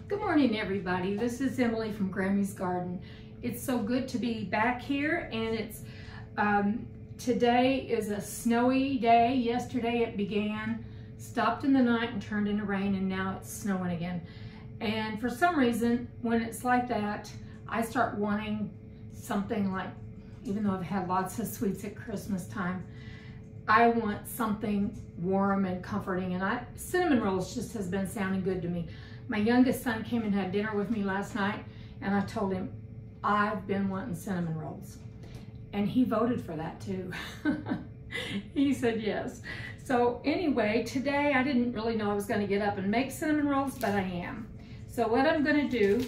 Good morning, everybody. This is Emily from Grammy's Garden. It's so good to be back here, and it's today is a snowy day. Yesterday it began, stopped in the night and turned into rain, and now it's snowing again. And for some reason, when it's like that, I start wanting something like, even though I've had lots of sweets at Christmas time, I want something warm and comforting, and cinnamon rolls just has been sounding good to me. My youngest son came and had dinner with me last night, and I told him, I've been wanting cinnamon rolls. And he voted for that too. He said yes. So anyway, today I didn't really know I was gonna get up and make cinnamon rolls, but I am. So what I'm gonna do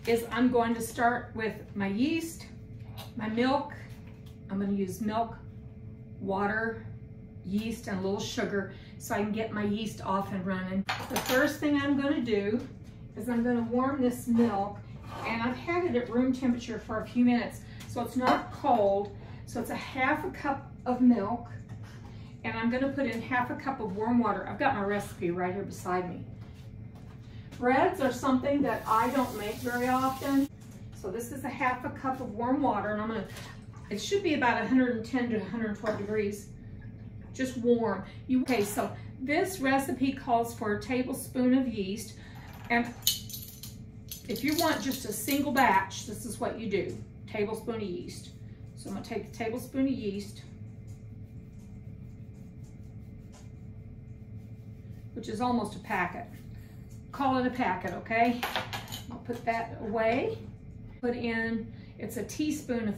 is I'm going to start with my yeast, my milk. I'm gonna use milk, water, yeast, and a little sugar so I can get my yeast off and running. The first thing I'm going to do is I'm going to warm this milk, and I've had it at room temperature for a few minutes so it's not cold. So it's a half a cup of milk, and I'm going to put in half a cup of warm water. I've got my recipe right here beside me. Breads are something that I don't make very often. So this is a half a cup of warm water, and it should be about 110 to 112 degrees, just warm. Okay, so this recipe calls for a tablespoon of yeast, and if you want just a single batch, this is what you do, tablespoon of yeast. So I'm gonna take a tablespoon of yeast, which is almost a packet. Call it a packet, okay? I'll put that away. Put in, it's a teaspoon of,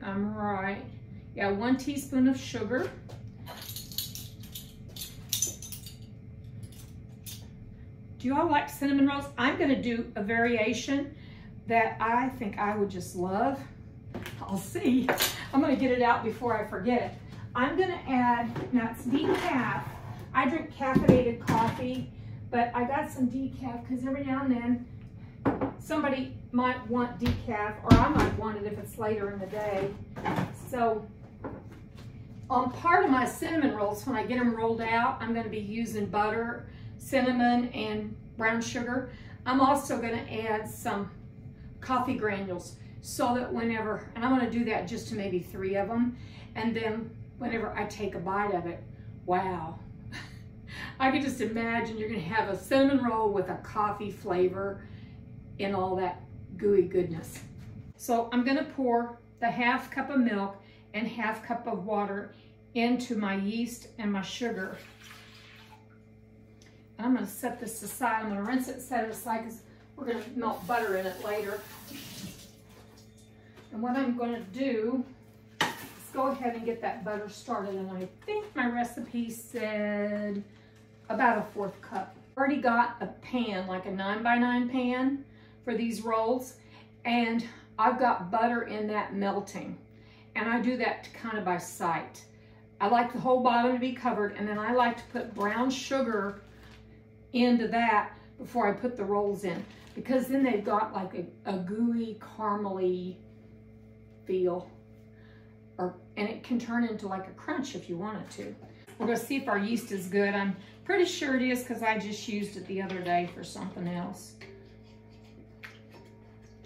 I'm right, yeah, 1 teaspoon of sugar. Do you all like cinnamon rolls? I'm gonna do a variation that I think I would just love. I'll see. I'm gonna get it out before I forget it. I'm gonna add, now it's decaf. I drink caffeinated coffee, but I got some decaf because every now and then somebody might want decaf, or I might want it if it's later in the day. So on part of my cinnamon rolls, when I get them rolled out, I'm gonna be using butter, cinnamon, and brown sugar. I'm also gonna add some coffee granules so that whenever, and I'm gonna do that just to maybe 3 of them, and then whenever I take a bite of it, wow. I can just imagine you're gonna have a cinnamon roll with a coffee flavor and all that gooey goodness. So I'm gonna pour the half cup of milk and half cup of water into my yeast and my sugar. And I'm gonna set this aside. I'm gonna rinse it and set it aside because we're gonna melt butter in it later. And what I'm gonna do is go ahead and get that butter started. And I think my recipe said about a 1/4 cup. Already got a pan, like a 9x9 pan for these rolls. And I've got butter in that melting. And I do that kind of by sight. I like the whole bottom to be covered, and then I like to put brown sugar into that before I put the rolls in, because then they've got like a gooey, caramely feel, and it can turn into like a crunch if you want it to. We're gonna see if our yeast is good. I'm pretty sure it is because I just used it the other day for something else.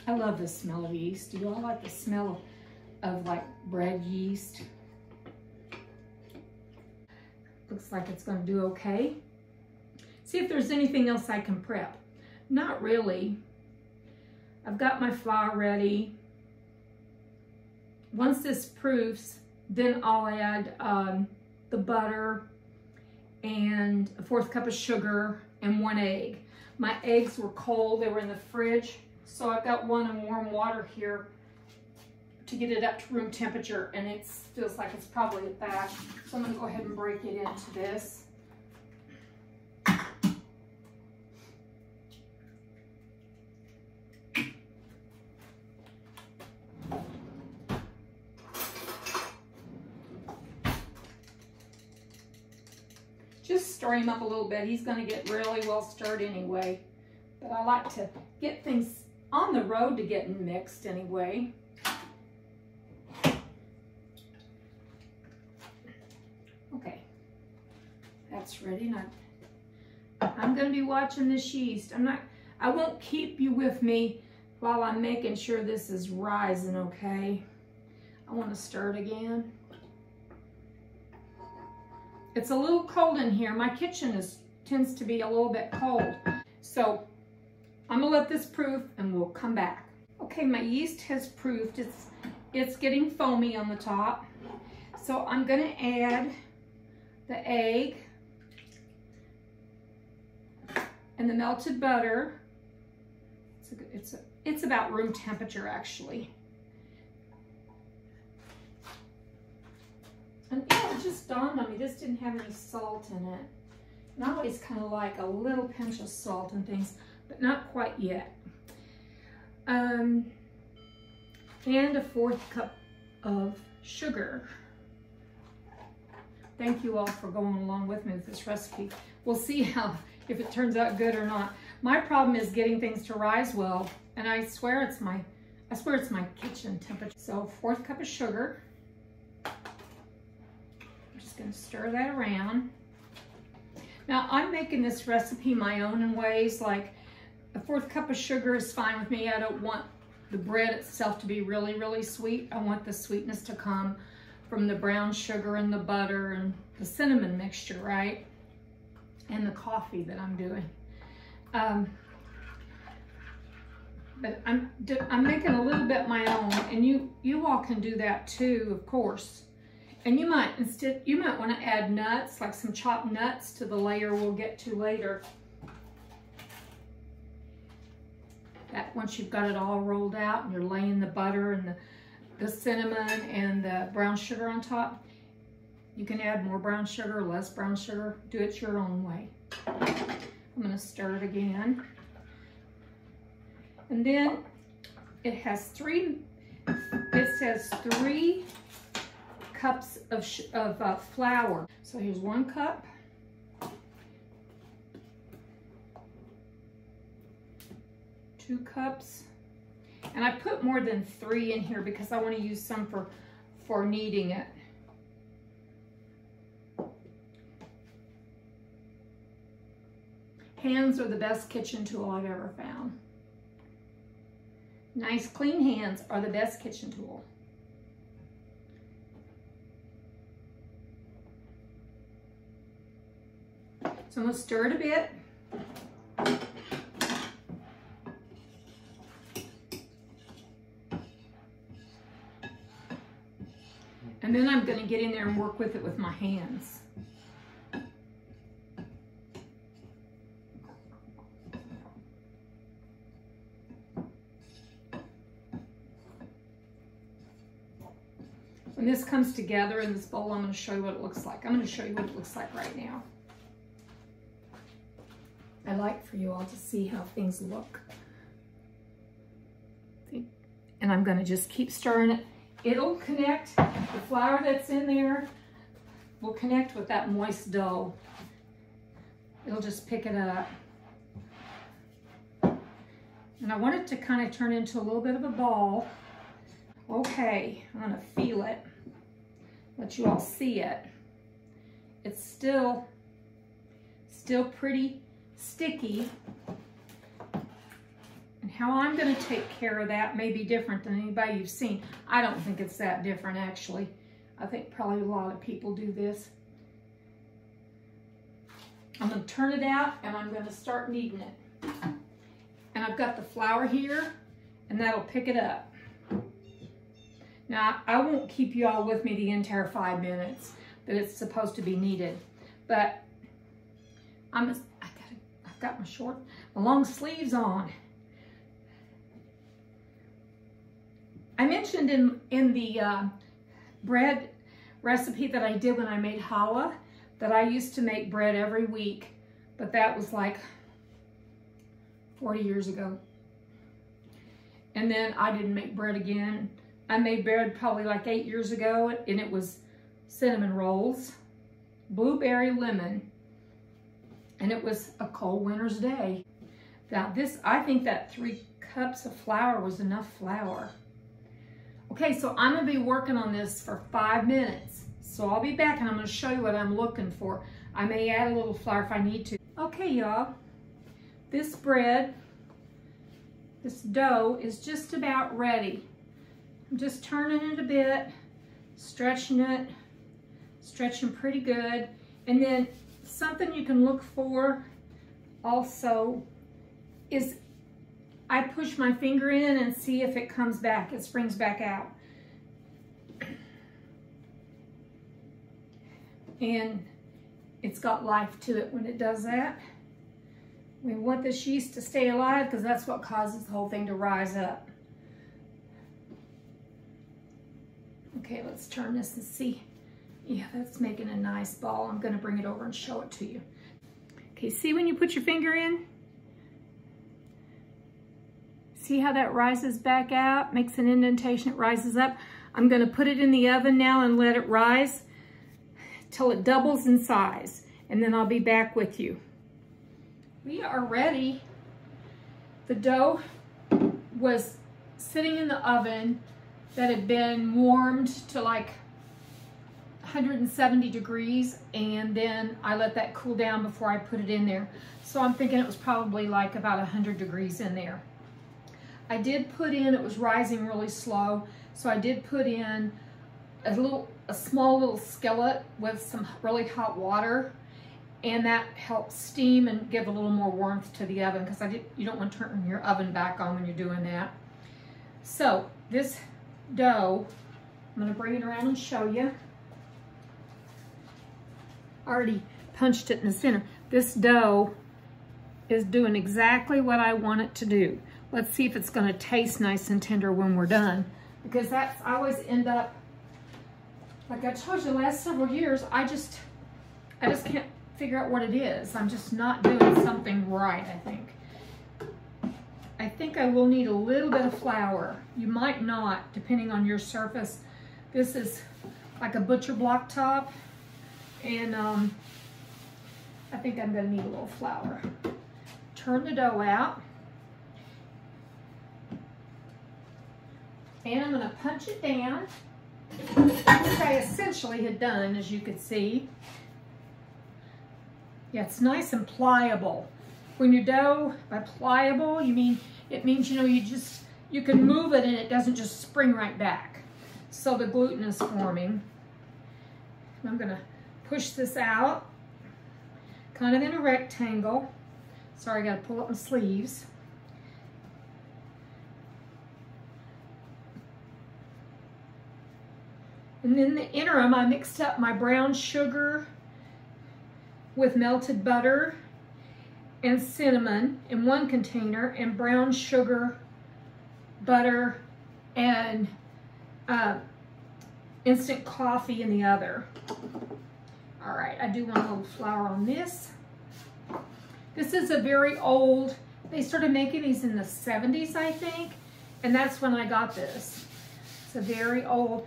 I love the smell of yeast. Do you all like the smell of like bread yeast? Looks like it's gonna do okay. See if there's anything else I can prep. Not really. I've got my flour ready. Once this proofs, then I'll add the butter and a 1/4 cup of sugar and 1 egg. My eggs were cold, they were in the fridge, so I've got one in warm water here to get it up to room temperature, and it feels like it's probably at that. So I'm gonna go ahead and break it into this. Just stir him up a little bit. He's gonna get really well stirred anyway. But I like to get things on the road to getting mixed anyway. Okay, that's ready. Now I'm gonna be watching this yeast. I won't keep you with me while I'm making sure this is rising, okay? I want to stir it again. It's a little cold in here. My kitchen tends to be a little bit cold. So I'm gonna let this proof and we'll come back. Okay, my yeast has proofed. It's getting foamy on the top. So I'm gonna add the egg and the melted butter. It's about room temperature actually. And it just dawned on me, this didn't have any salt in it. And I always kind of like a little pinch of salt and things, but not quite yet. And a 1/4 cup of sugar. Thank you all for going along with me with this recipe. We'll see if it turns out good or not. My problem is getting things to rise well, and I swear it's my kitchen temperature. So 1/4 cup of sugar. I'm just gonna stir that around. Now I'm making this recipe my own in ways, like a 1/4 cup of sugar is fine with me. I don't want the bread itself to be really, really sweet. I want the sweetness to come from the brown sugar and the butter and the cinnamon mixture, right? And the coffee that I'm doing. But I'm making a little bit my own, and you all can do that too, of course. And you might want to add nuts, like some chopped nuts, to the layer we'll get to later. That once you've got it all rolled out and you're laying the butter and the cinnamon and the brown sugar on top, you can add more brown sugar or less brown sugar. Do it your own way. I'm going to stir it again. And then it says 3 cups of flour. So here's 1 cup. 2 cups. And I put more than 3 in here because I want to use some for kneading it. Hands are the best kitchen tool I've ever found. Nice clean hands are the best kitchen tool. So I'm going to stir it a bit. And then I'm going to get in there and work with it with my hands. When this comes together in this bowl, I'm going to show you what it looks like. I'm going to show you what it looks like right now. I like for you all to see how things look. And I'm going to just keep stirring it. It'll connect, the flour that's in there will connect with that moist dough. It'll just pick it up. And I want it to kind of turn into a little bit of a ball. Okay, I'm going to feel it. Let you all see it. It's still pretty sticky. And how I'm going to take care of that may be different than anybody you've seen. I don't think it's that different, actually. I think probably a lot of people do this. I'm going to turn it out and I'm going to start kneading it. And I've got the flour here, and that'll pick it up. Now, I won't keep you all with me the entire 5 minutes that it's supposed to be kneaded, but I've got my long sleeves on. I mentioned in the bread recipe that I did when I made challah that I used to make bread every week, but that was like 40 years ago. And then I didn't make bread again. I made bread probably like 8 years ago, and it was cinnamon rolls, blueberry lemon, and it was a cold winter's day. Now I think that 3 cups of flour was enough flour. Okay, so I'm gonna be working on this for 5 minutes. So I'll be back and I'm gonna show you what I'm looking for. I may add a little flour if I need to. Okay, y'all, this bread this dough is just about ready. I'm just turning it a bit, stretching it, stretching pretty good. And then something you can look for also is I push my finger in and see if it comes back, it springs back out. And it's got life to it when it does that. We want this yeast to stay alive because that's what causes the whole thing to rise up. Okay, let's turn this and see. Yeah, that's making a nice ball. I'm gonna bring it over and show it to you. Okay, see when you put your finger in? See how that rises back out, makes an indentation, it rises up. I'm gonna put it in the oven now and let it rise till it doubles in size, and then I'll be back with you. We are ready. The dough was sitting in the oven that had been warmed to like 170 degrees, and then I let that cool down before I put it in there. So I'm thinking it was probably like about 100 degrees in there. I did put in, it was rising really slow, so I did put in a small little skillet with some really hot water, and that helps steam and give a little more warmth to the oven, because you don't want to turn your oven back on when you're doing that. So this dough, I'm going to bring it around and show you. Already punched it in the center. This dough is doing exactly what I want it to do. Let's see if it's going to taste nice and tender when we're done, because I always end up, like I told you the last several years, I just can't figure out what it is. I'm just not doing something right, I think. I think I will need a little bit of flour. You might not, depending on your surface. This is like a butcher block top, and I think I'm gonna need a little flour. Turn the dough out. And I'm gonna punch it down, which I essentially had done, as you could see. Yeah, it's nice and pliable. When your dough, by pliable, it means, you can move it and it doesn't just spring right back. So the gluten is forming. I'm gonna push this out, kind of in a rectangle. Sorry, I gotta pull up my sleeves. And in the interim, I mixed up my brown sugar with melted butter and cinnamon in one container, and brown sugar, butter, and instant coffee in the other. All right, I do want a little flour on this. This is a very old, they started making these in the 70s, I think, and that's when I got this. It's a very old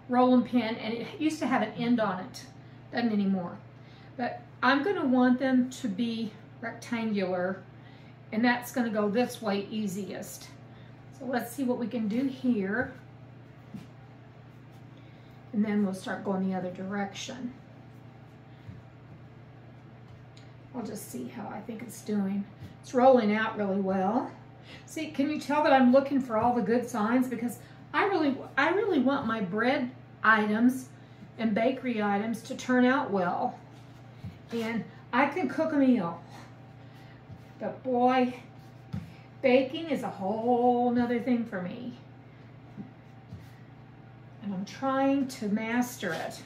rolling pin, and it used to have an end on it. Doesn't anymore. But I'm going to want them to be rectangular, and that's going to go this way easiest. So let's see what we can do here. And then we'll start going the other direction. I'll just see how I think it's doing. It's rolling out really well. See, can you tell that I'm looking for all the good signs? Because I really want my bread items and bakery items to turn out well. And I can cook a meal. But boy, baking is a whole nother thing for me. And I'm trying to master it.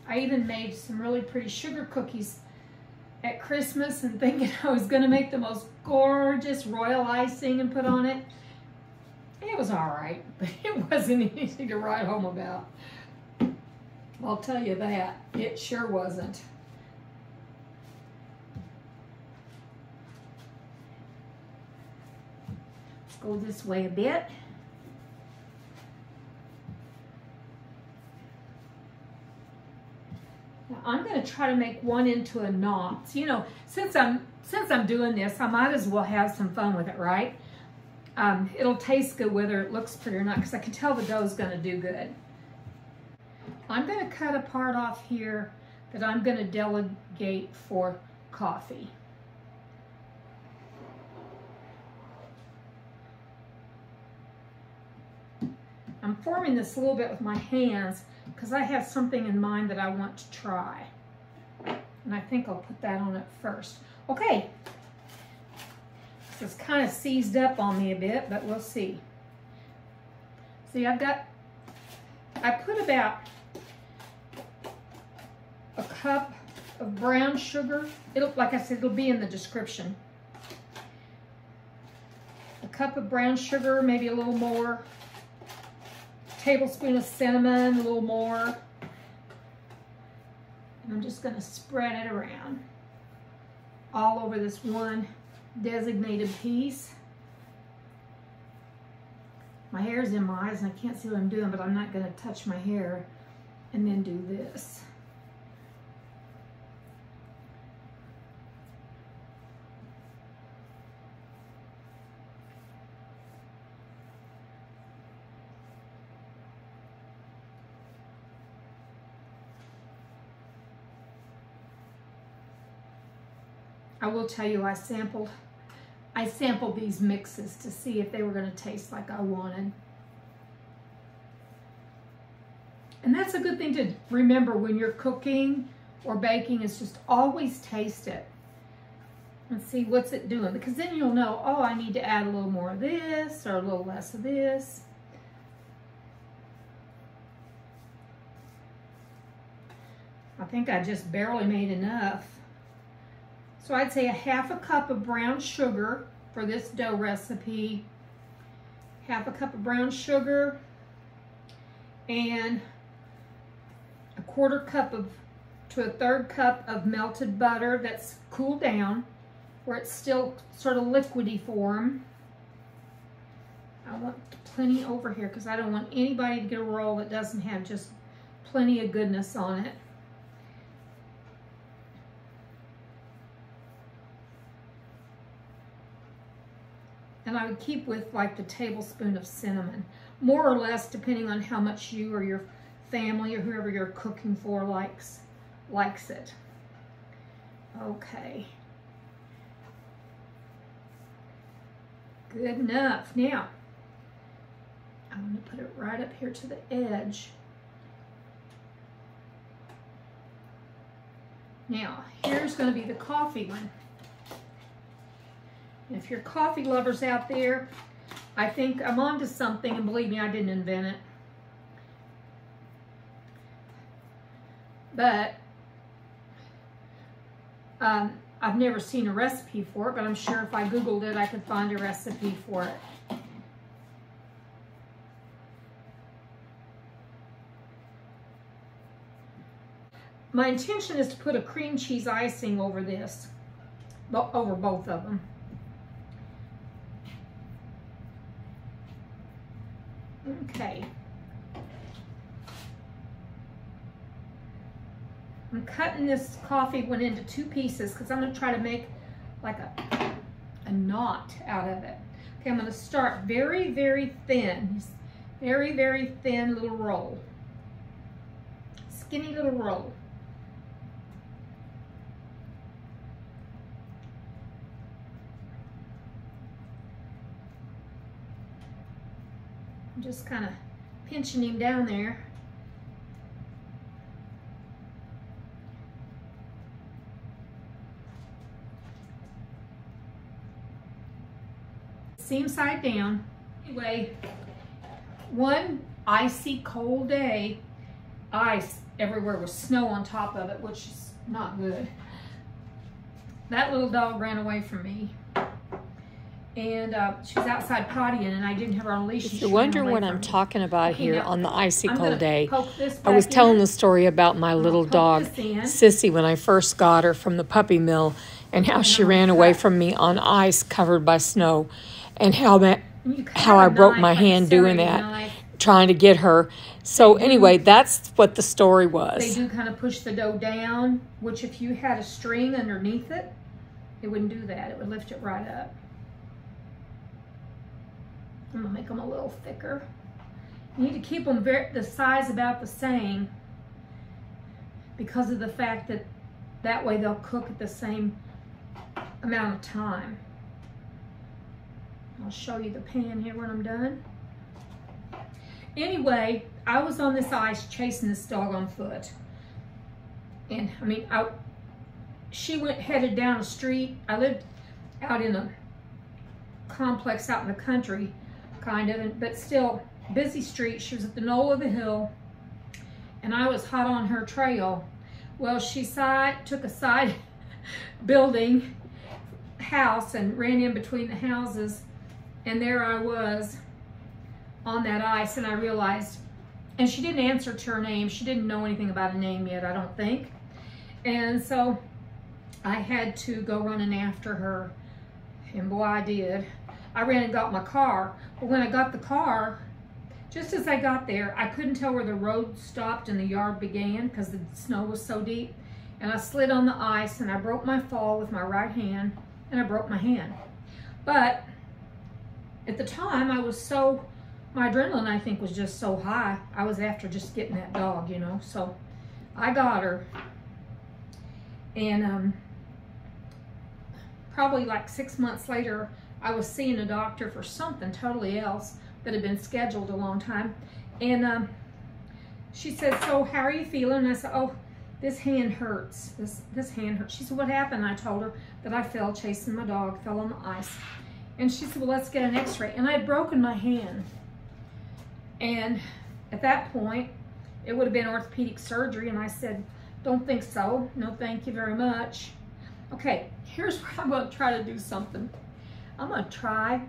I even made some really pretty sugar cookies at Christmas and thinking I was going to make the most gorgeous royal icing and put on it. It was all right, but it wasn't anything to write home about. I'll tell you that. It sure wasn't. Let's go this way a bit. Now I'm going to try to make one into a knot. So, you know, since I'm doing this, I might as well have some fun with it, right? It'll taste good whether it looks pretty or not, because I can tell the dough's going to do good. I'm going to cut a part off here that I'm going to delegate for coffee. I'm forming this a little bit with my hands because I have something in mind that I want to try. And I think I'll put that on it first. Okay. It's kind of seized up on me a bit, but we'll see. See, I put about a cup of brown sugar. Like I said, it'll be in the description. A cup of brown sugar, maybe a little more. A tablespoon of cinnamon, a little more. And I'm just going to spread it around all over this one designated piece. My hair's in my eyes and I can't see what I'm doing, but I'm not going to touch my hair and then do this. I will tell you, I sampled these mixes to see if they were going to taste like I wanted. And that's a good thing to remember when you're cooking or baking, is just always taste it and see what's it doing, because then you'll know, oh, I need to add a little more of this or a little less of this. I think I just barely made enough. So I'd say a half a cup of brown sugar for this dough recipe, half a cup of brown sugar, and a quarter cup to a third cup of melted butter that's cooled down, where it's still sort of liquidy form. I want plenty over here because I don't want anybody to get a roll that doesn't have just plenty of goodness on it. And I would keep with like the tablespoon of cinnamon, more or less depending on how much you or your family or whoever you're cooking for likes it. Okay. Good enough. Now, I'm going to put it right up here to the edge. Now, here's going to be the coffee one. If you're coffee lovers out there, I think I'm onto something, and believe me, I didn't invent it. But I've never seen a recipe for it, but I'm sure if I Googled it, I could find a recipe for it. My intention is to put a cream cheese icing over this, over both of them. Okay. I'm cutting this coffee one into 2 pieces because I'm going to try to make like a knot out of it. Okay, I'm going to start very, very thin. Very, very thin little roll. Skinny little roll. I'm just kind of pinching him down there. Seam side down. Anyway, one icy cold day, ice everywhere with snow on top of it, which is not good. That little dog ran away from me. And she was outside pottying, and I didn't have her on a leash. If you're wondering what I'm talking about here on the icy cold day, I was telling the story about my little dog, Sissy, when I first got her from the puppy mill, and how she ran away from me on ice covered by snow, and how I broke my hand doing that, trying to get her. So anyway, that's what the story was. They do kind of push the dough down, which if you had a string underneath it, it wouldn't do that. It would lift it right up. I'm going to make them a little thicker. You need to keep them the size about the same because of the fact that that way they'll cook at the same amount of time. I'll show you the pan here when I'm done. Anyway, I was on this ice chasing this dog on foot. And I mean, she headed down a street. I lived out in a complex out in the country, kind of, but still busy street. She was at the knoll of the hill, and I was hot on her trail. Well, she took a side building house and ran in between the houses, and there I was on that ice, and I realized, and she didn't answer to her name. She didn't know anything about a name yet, I don't think. And so I had to go running after her, and boy, I did. I ran and got my car, but when I got the car, just as I got there, I couldn't tell where the road stopped and the yard began because the snow was so deep, and I slid on the ice, and I broke my fall with my right hand, and I broke my hand. But at the time, my adrenaline, I think, was just so high. I was after just getting that dog, you know, so I got her. And probably like 6 months later, I was seeing a doctor for something totally else that had been scheduled a long time. And she said, so how are you feeling? And I said, oh, this hand hurts. This hand hurts. She said, what happened? I told her that I fell chasing my dog, fell on the ice. And she said, well, let's get an x-ray. And I had broken my hand. And at that point, it would have been orthopedic surgery. And I said, don't think so. No, thank you very much. Okay, here's where I'm going to try to do something. I'm going to try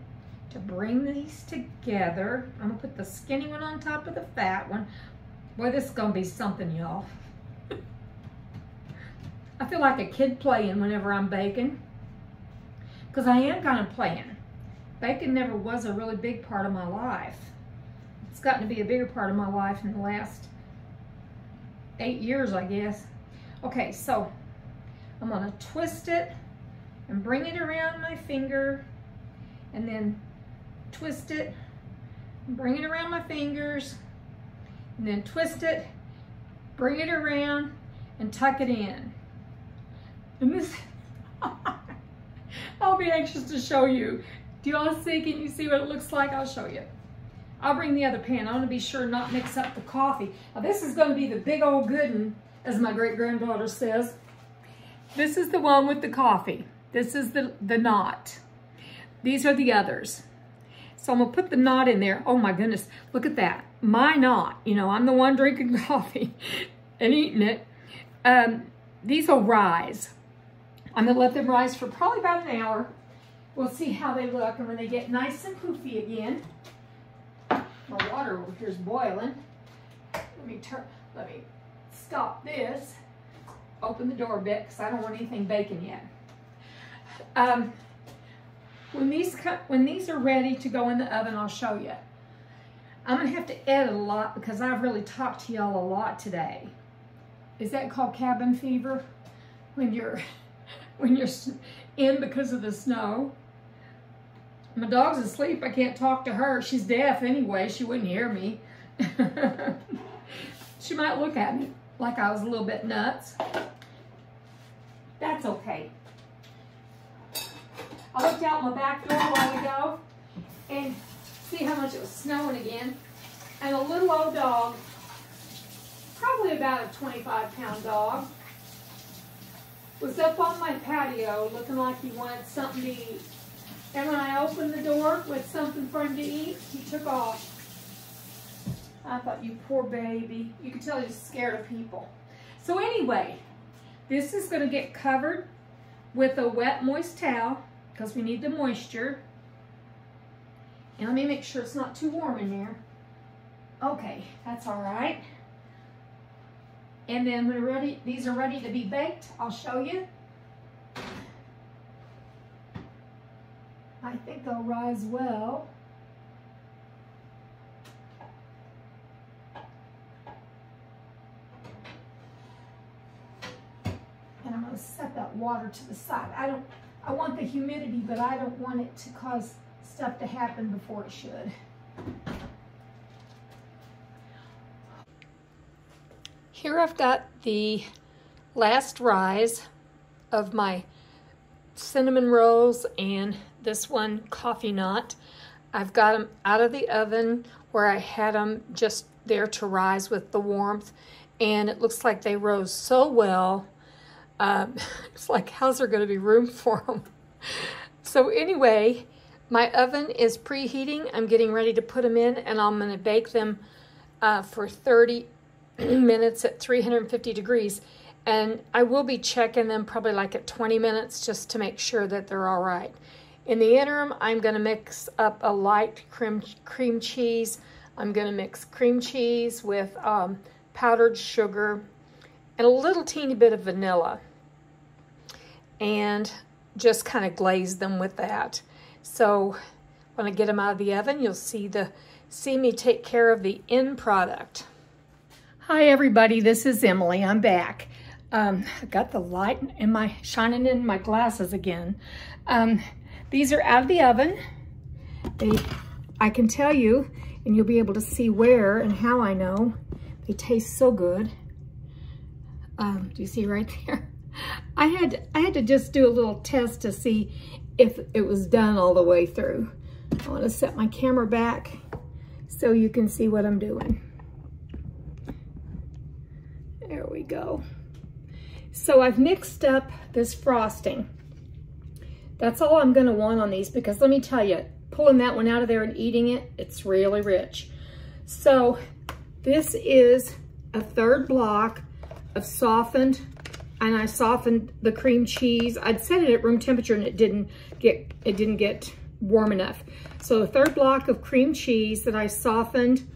to bring these together. I'm going to put the skinny one on top of the fat one. Boy, this is going to be something, y'all. I feel like a kid playing whenever I'm baking, because I am kind of playing. Baking never was a really big part of my life. It's gotten to be a bigger part of my life in the last 8 years, I guess. Okay, so I'm going to twist it and bring it around my finger, and then twist it and bring it around my fingers, and then twist it, bring it around, and tuck it in. And this, I'll be anxious to show you. Do you all see? Can you see what it looks like? I'll show you. I'll bring the other pan. I want to be sure not mix up the coffee. Now this is going to be the big old good one, as my great-granddaughter says. This is the one with the coffee. This is the knot. These are the others. So I'm going to put the knot in there. Oh my goodness, look at that. My knot. You know, I'm the one drinking coffee and eating it. These will rise. I'm going to let them rise for probably about an hour. We'll see how they look, and when they get nice and poofy again. My water over here is boiling. Let me stop this. Open the door a bit because I don't want anything baking yet. When these are ready to go in the oven, I'll show you. I'm gonna have to edit a lot because I've really talked to y'all a lot today. Is that called cabin fever? When you're in because of the snow. My dog's asleep. I can't talk to her. She's deaf anyway. She wouldn't hear me. She might look at me like I was a little bit nuts. That's okay. I looked out my back door a while ago and see how much it was snowing again. And a little old dog, probably about a 25-pound dog, was up on my patio looking like he wanted something to eat. And when I opened the door with something for him to eat, he took off. I thought, you poor baby. You could tell he was scared of people. So anyway, this is going to get covered with a wet, moist towel because we need the moisture. And let me make sure it's not too warm in there. Okay, that's all right. And then when these are ready to be baked, I'll show you. I think they'll rise well. And I'm going to set that water to the side. I want the humidity, but I don't want it to cause stuff to happen before it should. Here I've got the last rise of my cinnamon rolls and this one coffee knot. I've got them out of the oven where I had them just there to rise with the warmth, and it looks like they rose so well. It's like, how's there going to be room for them? So anyway, my oven is preheating. I'm getting ready to put them in, and I'm going to bake them for 30 minutes at 350 degrees. And I will be checking them probably like at 20 minutes just to make sure that they're all right. In the interim, I'm going to mix up a light cream cheese. I'm going to mix cream cheese with powdered sugar and a little teeny bit of vanilla, and just kind of glaze them with that. So when I get them out of the oven, you'll see me take care of the end product. Hi everybody, this is Emily. I'm back. I got the light shining in my glasses again. These are out of the oven. I can tell you, and you'll be able to see where and how I know. They taste so good. Do you see right there? I had to just do a little test to see if it was done all the way through. I want to set my camera back so you can see what I'm doing. There we go. So I've mixed up this frosting. That's all I'm going to want on these, because let me tell you, pulling that one out of there and eating it, it's really rich. So this is a third block of softened, and I softened the cream cheese. I'd set it at room temperature and it didn't get warm enough. So a third block of cream cheese that I softened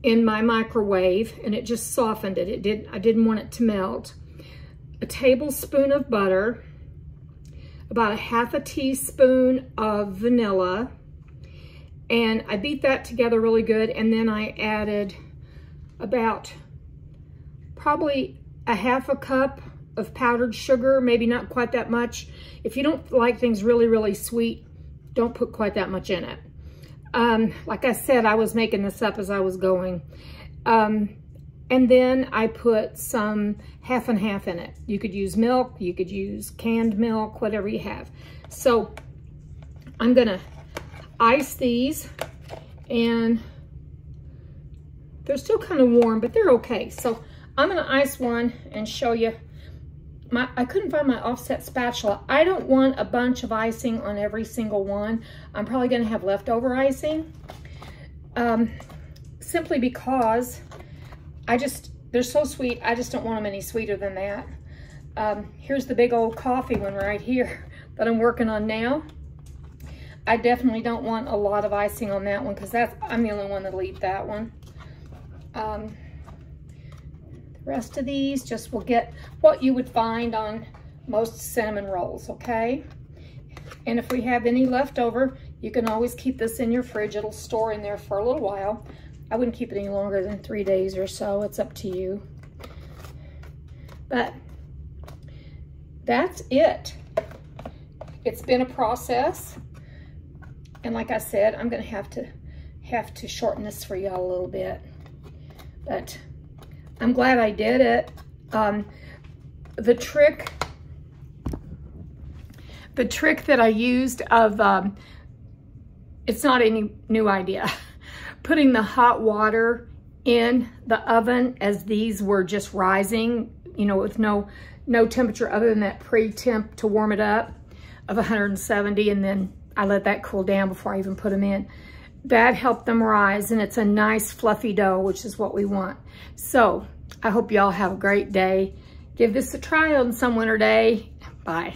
in my microwave, and it just softened it. I didn't want it to melt. A tablespoon of butter, about a half a teaspoon of vanilla, and I beat that together really good, and then I added about probably a half a cup of powdered sugar, maybe not quite that much. If you don't like things really, really sweet, don't put quite that much in it. Like I said, I was making this up as I was going. And then I put some half and half in it. You could use milk, you could use canned milk, whatever you have. So I'm gonna ice these, and they're still kind of warm, but they're okay. So I'm gonna ice one and show you. I couldn't find my offset spatula. I don't want a bunch of icing on every single one. I'm probably gonna have leftover icing, simply because they're so sweet, I just don't want them any sweeter than that. Here's the big old coffee one right here that I'm working on now. I definitely don't want a lot of icing on that one, because I'm the only one that'll eat that one. The rest of these just will get what you would find on most cinnamon rolls, okay? And if we have any left over, you can always keep this in your fridge. It'll store in there for a little while. I wouldn't keep it any longer than 3 days or so. It's up to you. But that's it. It's been a process. And like I said, I'm gonna have to shorten this for y'all a little bit. But I'm glad I did it. The trick that I used of, it's not any new idea. Putting the hot water in the oven as these were just rising, you know, with no temperature other than that pre-temp to warm it up of 170, and then I let that cool down before I even put them in. That helped them rise, and it's a nice fluffy dough, which is what we want. So I hope y'all have a great day. Give this a try on some winter day. Bye.